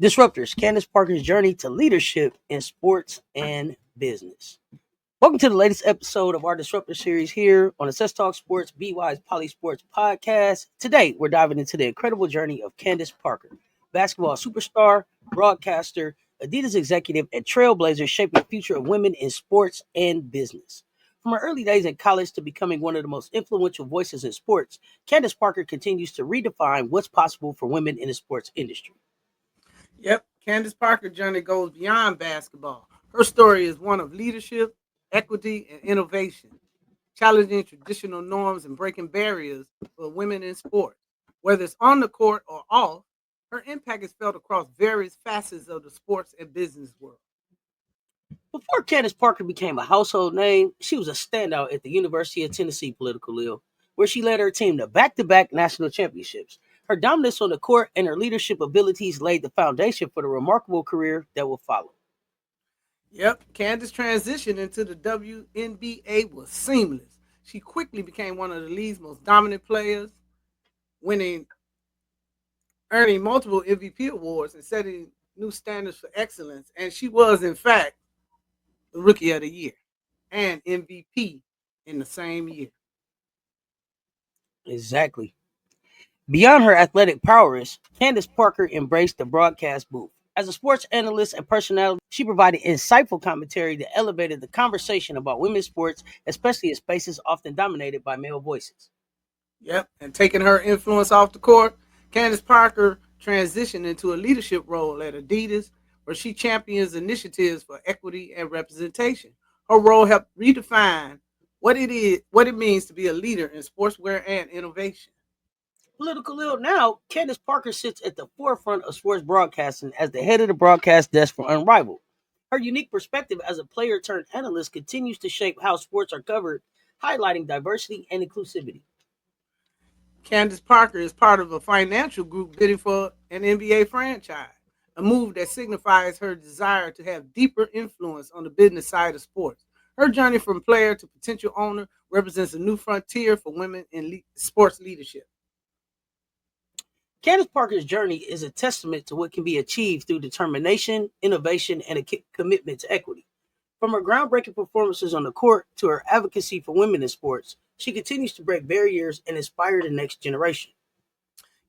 Disruptors, Candace Parker's journey to leadership in sports and business. Welcome to the latest episode of our Disruptor series here on the Cess Talk Sports BY's Poly Sports podcast. Today, we're diving into the incredible journey of Candace Parker, basketball superstar, broadcaster, Adidas executive, and trailblazer shaping the future of women in sports and business. From her early days in college to becoming one of the most influential voices in sports, Candace Parker continues to redefine what's possible for women in the sports industry. Yep, Candace Parker's journey goes beyond basketball. Her story is one of leadership, equity, and innovation, challenging traditional norms and breaking barriers for women in sports. Whether it's on the court or off, her impact is felt across various facets of the sports and business world. Before Candace Parker became a household name, she was a standout at the University of Tennessee Political League, where she led her team to back-to-back national championships. Her dominance on the court and her leadership abilities laid the foundation for the remarkable career that will follow. Yep, Candace's transition into the WNBA was seamless. She quickly became one of the league's most dominant players, earning multiple MVP awards and setting new standards for excellence. And she was, in fact, the Rookie of the Year and MVP in the same year. Exactly. Beyond her athletic prowess, Candace Parker embraced the broadcast booth. As a sports analyst and personality, she provided insightful commentary that elevated the conversation about women's sports, especially in spaces often dominated by male voices. Yep, and taking her influence off the court, Candace Parker transitioned into a leadership role at Adidas, where she champions initiatives for equity and representation. Her role helped redefine what it means to be a leader in sportswear and innovation. Political Ill now, Candace Parker sits at the forefront of sports broadcasting as the head of the broadcast desk for Unrivaled. Her unique perspective as a player turned analyst continues to shape how sports are covered, highlighting diversity and inclusivity. Candace Parker is part of a financial group bidding for an NBA franchise, a move that signifies her desire to have deeper influence on the business side of sports. Her journey from player to potential owner represents a new frontier for women in sports leadership. Candace Parker's journey is a testament to what can be achieved through determination, innovation, and a commitment to equity. From her groundbreaking performances on the court to her advocacy for women in sports, she continues to break barriers and inspire the next generation.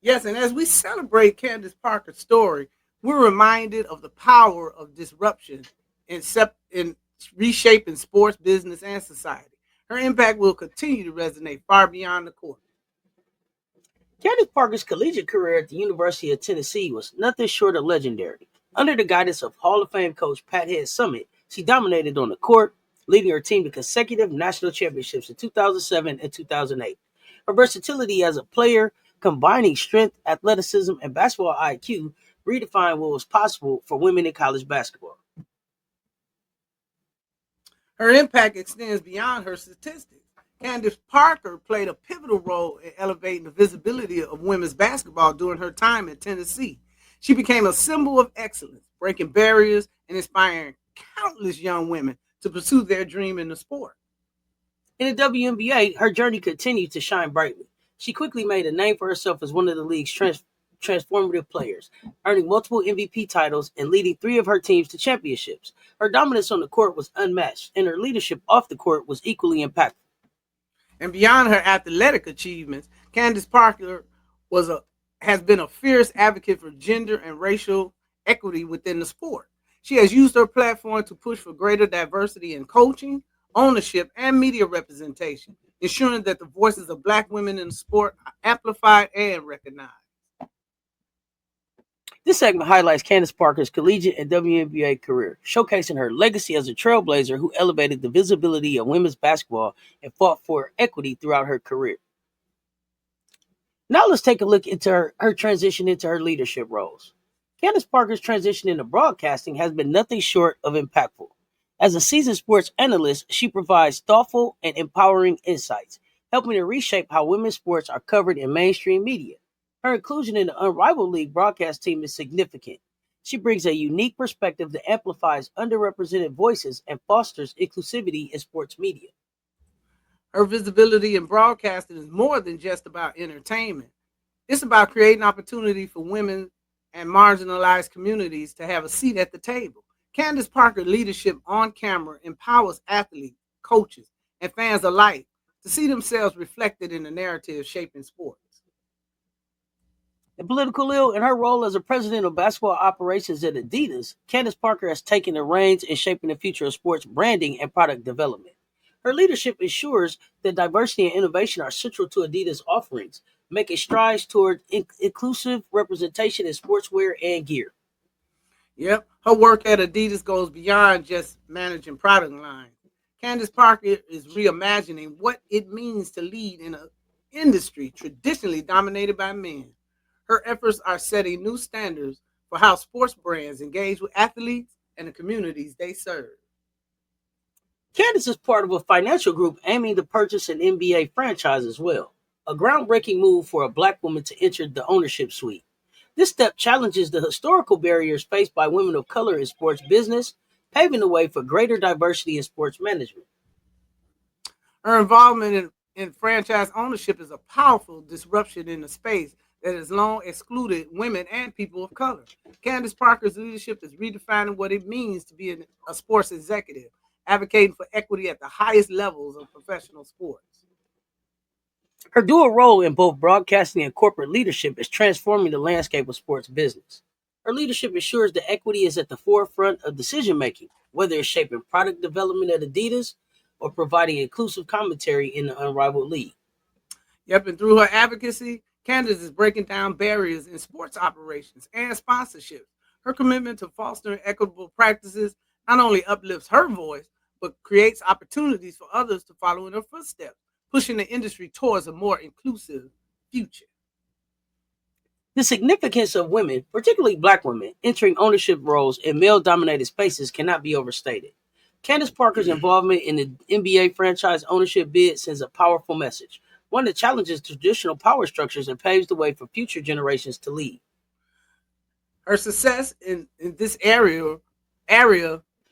Yes, and as we celebrate Candace Parker's story, we're reminded of the power of disruption in reshaping sports, business, and society. Her impact will continue to resonate far beyond the court. Candace Parker's collegiate career at the University of Tennessee was nothing short of legendary. Under the guidance of Hall of Fame coach Pat Head Summit, she dominated on the court, leading her team to consecutive national championships in 2007 and 2008. Her versatility as a player, combining strength, athleticism, and basketball IQ, redefined what was possible for women in college basketball. Her impact extends beyond her statistics. Candace Parker played a pivotal role in elevating the visibility of women's basketball during her time at Tennessee. She became a symbol of excellence, breaking barriers and inspiring countless young women to pursue their dream in the sport. In the WNBA, her journey continued to shine brightly. She quickly made a name for herself as one of the league's transformative players, earning multiple MVP titles and leading 3 of her teams to championships. Her dominance on the court was unmatched, and her leadership off the court was equally impactful. And beyond her athletic achievements, Candace Parker has been a fierce advocate for gender and racial equity within the sport. She has used her platform to push for greater diversity in coaching, ownership, and media representation, ensuring that the voices of Black women in the sport are amplified and recognized. This segment highlights Candace Parker's collegiate and WNBA career, showcasing her legacy as a trailblazer who elevated the visibility of women's basketball and fought for equity throughout her career. Now let's take a look into her transition into her leadership roles. Candace Parker's transition into broadcasting has been nothing short of impactful. As a seasoned sports analyst, she provides thoughtful and empowering insights, helping to reshape how women's sports are covered in mainstream media. Her inclusion in the Unrivaled League broadcast team is significant. She brings a unique perspective that amplifies underrepresented voices and fosters inclusivity in sports media. Her visibility in broadcasting is more than just about entertainment. It's about creating opportunity for women and marginalized communities to have a seat at the table. Candace Parker leadership on camera empowers athletes, coaches, and fans alike to see themselves reflected in the narrative shaping sports. In political ill, in her role as a president of basketball operations at Adidas, Candace Parker has taken the reins in shaping the future of sports branding and product development. Her leadership ensures that diversity and innovation are central to Adidas' offerings, making strides toward inclusive representation in sportswear and gear. Yep, her work at Adidas goes beyond just managing product lines. Candace Parker is reimagining what it means to lead in an industry traditionally dominated by men. Her efforts are setting new standards for how sports brands engage with athletes and the communities they serve. Candace is part of a financial group aiming to purchase an NBA franchise as well, a groundbreaking move for a black woman to enter the ownership suite. This step challenges the historical barriers faced by women of color in sports business, paving the way for greater diversity in sports management. Her involvement in franchise ownership is a powerful disruption in the space that has long excluded women and people of color. Candace Parker's leadership is redefining what it means to be a sports executive, advocating for equity at the highest levels of professional sports. Her dual role in both broadcasting and corporate leadership is transforming the landscape of sports business. Her leadership ensures that equity is at the forefront of decision making, whether it's shaping product development at Adidas or providing inclusive commentary in the unrivaled league. Yep, and through her advocacy, Candace is breaking down barriers in sports operations and sponsorships. Her commitment to fostering equitable practices not only uplifts her voice, but creates opportunities for others to follow in her footsteps, pushing the industry towards a more inclusive future. The significance of women, particularly black women, entering ownership roles in male dominated spaces cannot be overstated. Candace Parker's involvement in the NBA franchise ownership bid sends a powerful message, one that challenges traditional power structures and paves the way for future generations to lead. Her success in this area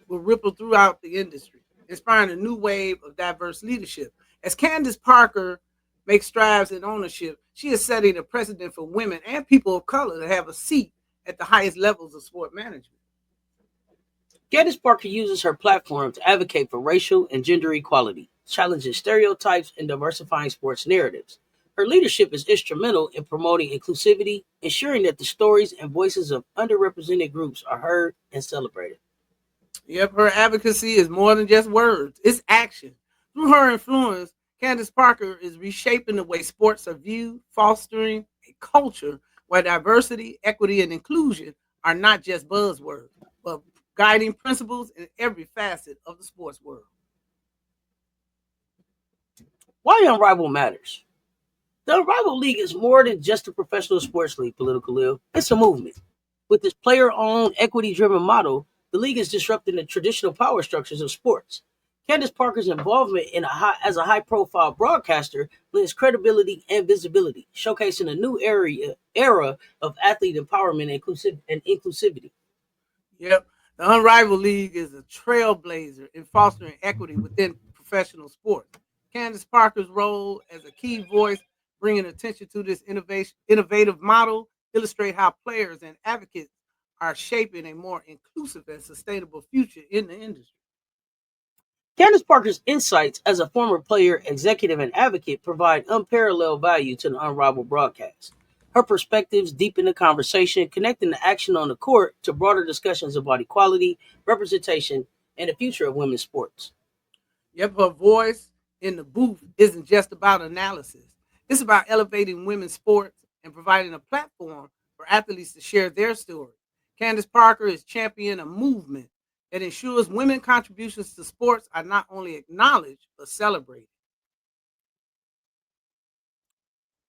will ripple throughout the industry, inspiring a new wave of diverse leadership. As Candace Parker makes strides in ownership, she is setting a precedent for women and people of color to have a seat at the highest levels of sport management. Candace Parker uses her platform to advocate for racial and gender equality, challenging stereotypes and diversifying sports narratives. Her leadership is instrumental in promoting inclusivity, ensuring that the stories and voices of underrepresented groups are heard and celebrated. Yep, her advocacy is more than just words, it's action. Through her influence, Candace Parker is reshaping the way sports are viewed, fostering a culture where diversity, equity, and inclusion are not just buzzwords, but guiding principles in every facet of the sports world. Why Unrivaled matters? The Unrivaled League is more than just a professional sports league, political ill. It's a movement. With its player owned, equity driven model, the league is disrupting the traditional power structures of sports. Candace Parker's involvement as a high profile broadcaster lends credibility and visibility, showcasing a new era of athlete empowerment and inclusivity. Yep, the Unrivaled League is a trailblazer in fostering equity within professional sports. Candace Parker's role as a key voice, bringing attention to this innovative model, illustrate how players and advocates are shaping a more inclusive and sustainable future in the industry. Candace Parker's insights as a former player, executive, and advocate provide unparalleled value to the Unrivaled broadcast. Her perspectives deepen the conversation, connecting the action on the court to broader discussions about equality, representation, and the future of women's sports. Yep, her voice in the booth isn't just about analysis. It's about elevating women's sports and providing a platform for athletes to share their story. Candace Parker is championing a movement that ensures women's contributions to sports are not only acknowledged but celebrated.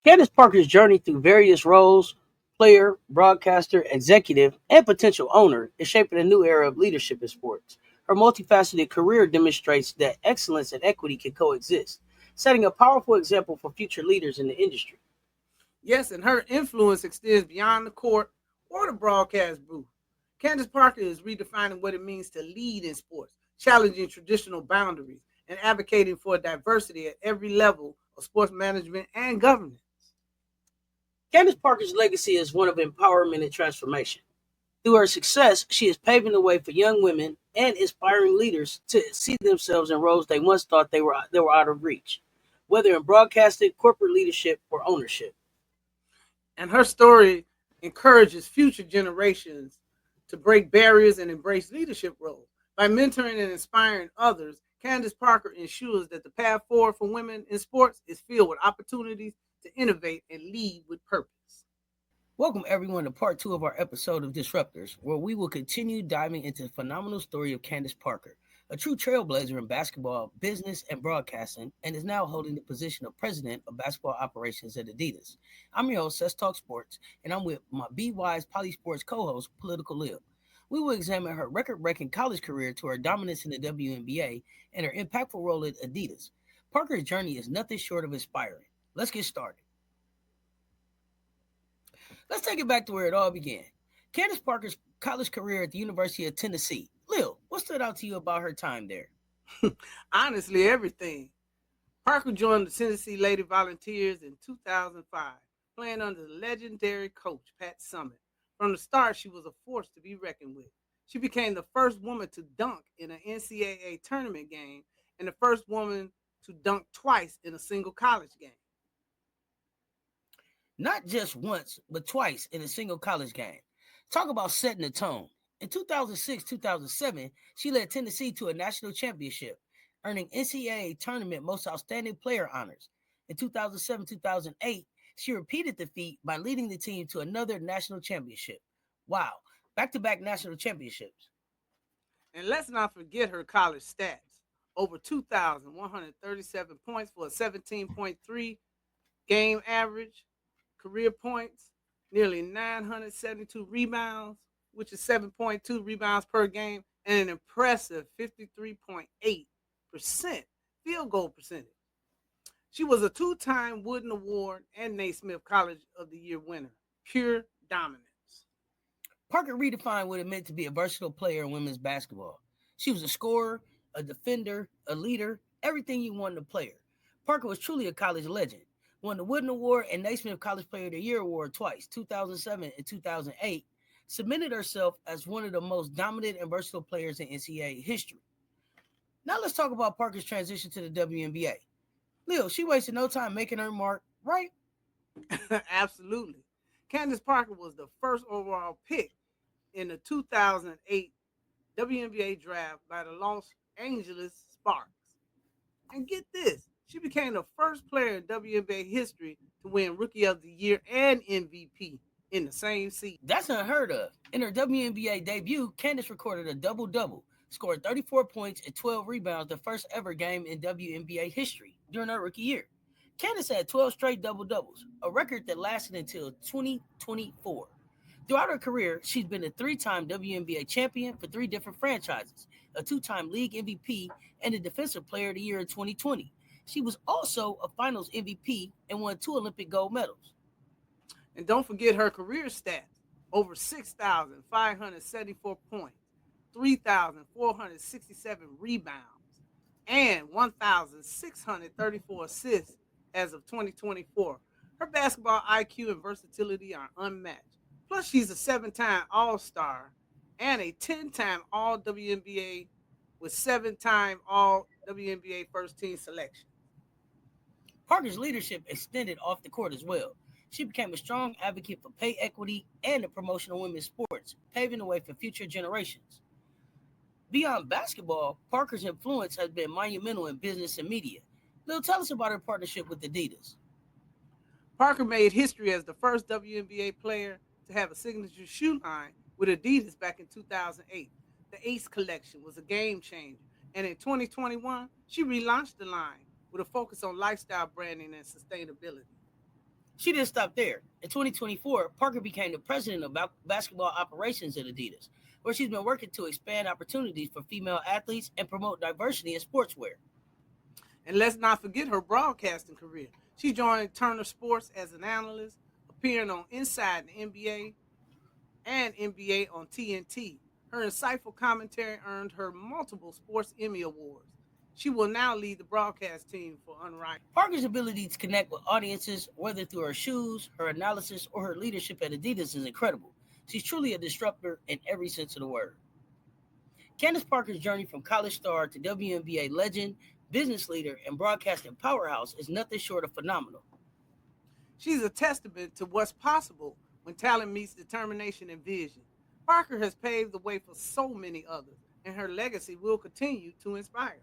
Candace Parker's journey through various roles player, broadcaster, executive, and potential owner is shaping a new era of leadership in sports. Her multifaceted career demonstrates that excellence and equity can coexist, setting a powerful example for future leaders in the industry. Yes, and her influence extends beyond the court or the broadcast booth. Candace Parker is redefining what it means to lead in sports, challenging traditional boundaries, and advocating for diversity at every level of sports management and governance. Candace Parker's legacy is one of empowerment and transformation. Through her success, she is paving the way for young women and inspiring leaders to see themselves in roles they once thought they were out of reach, whether in broadcasting, corporate leadership, or ownership. And her story encourages future generations to break barriers and embrace leadership roles. By mentoring and inspiring others, Candace Parker ensures that the path forward for women in sports is filled with opportunities to innovate and lead with purpose. Welcome everyone to part two of our episode of Disruptors, where we will continue diving into the phenomenal story of Candace Parker, a true trailblazer in basketball, business, and broadcasting, and is now holding the position of president of basketball operations at Adidas. I'm your host, Cess Talk Sports, and I'm with my BWise Polysports co-host, Political Lib. We will examine her record-breaking college career to her dominance in the WNBA and her impactful role at Adidas. Parker's journey is nothing short of inspiring. Let's get started. Let's take it back to where it all began. Candace Parker's college career at the University of Tennessee. Lil, what stood out to you about her time there? Honestly, everything. Parker joined the Tennessee Lady Volunteers in 2005, playing under the legendary coach Pat Summitt. From the start, she was a force to be reckoned with. She became the first woman to dunk in an NCAA tournament game and the first woman to dunk twice in a single college game. Not just once, but twice in a single college game. Talk about setting the tone. In 2006 2007, she led Tennessee to a national championship, earning NCAA tournament most outstanding player honors. In 2007 2008, she repeated the feat by leading the team to another national championship. Wow, back to back national championships. And let's not forget her college stats. Over 2,137 points for a 17.3 game average, career points, nearly 972 rebounds, which is 7.2 rebounds per game, and an impressive 53.8% field goal percentage. She was a two-time Wooden Award and Naismith College of the Year winner. Pure dominance. Parker redefined what it meant to be a versatile player in women's basketball. She was a scorer, a defender, a leader, everything you wanted in a player. Parker was truly a college legend. Won the Wooden Award and Naismith College Player of the Year Award twice, 2007 and 2008. Cemented herself as one of the most dominant and versatile players in NCAA history. Now let's talk about Parker's transition to the WNBA. Lil, she wasted no time making her mark, right? Absolutely. Candace Parker was the first overall pick in the 2008 WNBA draft by the Los Angeles Sparks. And get this, she became the first player in WNBA history to win Rookie of the Year and MVP in the same season. That's unheard of. In her WNBA debut, Candace recorded a double-double, scored 34 points and 12 rebounds, the first ever game in WNBA history during her rookie year. Candace had 12 straight double-doubles, a record that lasted until 2024. Throughout her career, she's been a three-time WNBA champion for three different franchises, a two-time league MVP, and a Defensive Player of the Year in 2020. She was also a Finals MVP and won 2 Olympic gold medals. And don't forget her career stats: over 6,574 points, 3,467 rebounds, and 1,634 assists as of 2024. Her basketball IQ and versatility are unmatched. Plus, she's a 7-time All Star and a 10-time All WNBA with 7-time All WNBA first team selection. Parker's leadership extended off the court as well. She became a strong advocate for pay equity and the promotion of women's sports, paving the way for future generations. Beyond basketball, Parker's influence has been monumental in business and media. Lil, tell us about her partnership with Adidas. Parker made history as the first WNBA player to have a signature shoe line with Adidas back in 2008. The Ace collection was a game changer, and in 2021, she relaunched the line with a focus on lifestyle branding and sustainability. She didn't stop there. In 2024, Parker became the president of basketball operations at Adidas, where she's been working to expand opportunities for female athletes and promote diversity in sportswear. And let's not forget her broadcasting career. She joined Turner Sports as an analyst, appearing on Inside the NBA and NBA on TNT. Her insightful commentary earned her multiple Sports Emmy Awards. She will now lead the broadcast team for Unrivaled. Parker's ability to connect with audiences, whether through her shoes, her analysis, or her leadership at Adidas, is incredible. She's truly a disruptor in every sense of the word. Candace Parker's journey from college star to WNBA legend, business leader, and broadcasting powerhouse is nothing short of phenomenal. She's a testament to what's possible when talent meets determination and vision. Parker has paved the way for so many others, and her legacy will continue to inspire.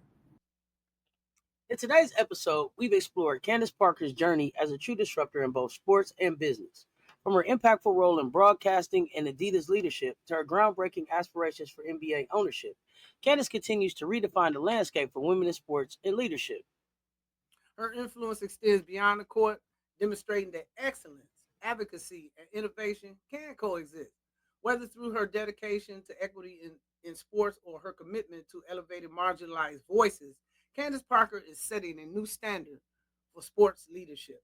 In today's episode, we've explored Candace Parker's journey as a true disruptor in both sports and business. From her impactful role in broadcasting and Adidas leadership to her groundbreaking aspirations for NBA ownership, Candace continues to redefine the landscape for women in sports and leadership. Her influence extends beyond the court, demonstrating that excellence, advocacy, and innovation can coexist. Whether through her dedication to equity in sports or her commitment to elevating marginalized voices, Candace Parker is setting a new standard for sports leadership.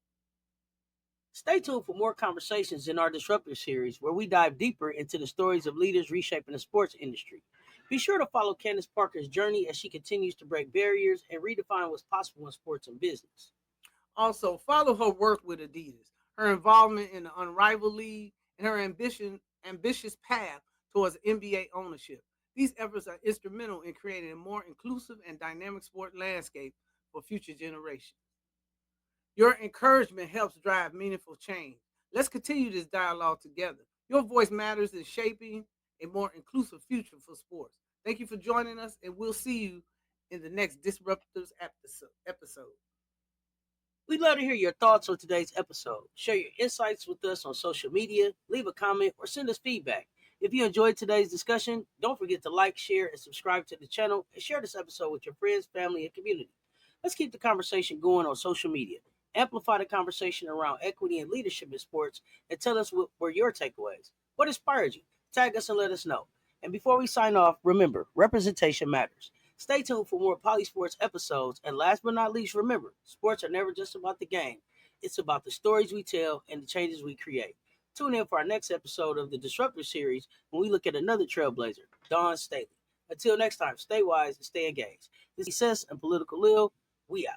Stay tuned for more conversations in our Disruptor series, where we dive deeper into the stories of leaders reshaping the sports industry. Be sure to follow Candace Parker's journey as she continues to break barriers and redefine what's possible in sports and business. Also, follow her work with Adidas, her involvement in the Unrivaled League, and her ambitious path towards NBA ownership. These efforts are instrumental in creating a more inclusive and dynamic sport landscape for future generations. Your encouragement helps drive meaningful change. Let's continue this dialogue together. Your voice matters in shaping a more inclusive future for sports. Thank you for joining us, and we'll see you in the next Disruptors episode. We'd love to hear your thoughts on today's episode. Share your insights with us on social media, leave a comment, or send us feedback. If you enjoyed today's discussion, don't forget to like, share, and subscribe to the channel, and share this episode with your friends, family, and community. Let's keep the conversation going on social media. Amplify the conversation around equity and leadership in sports, and tell us what were your takeaways. What inspired you? Tag us and let us know. And before we sign off, remember, representation matters. Stay tuned for more Polysports episodes. And last but not least, remember, sports are never just about the game. It's about the stories we tell and the changes we create. Tune in for our next episode of the Disruptor series when we look at another trailblazer, Dawn Staley. Until next time, stay wise and stay engaged. This is Cess and Political Lil. We out.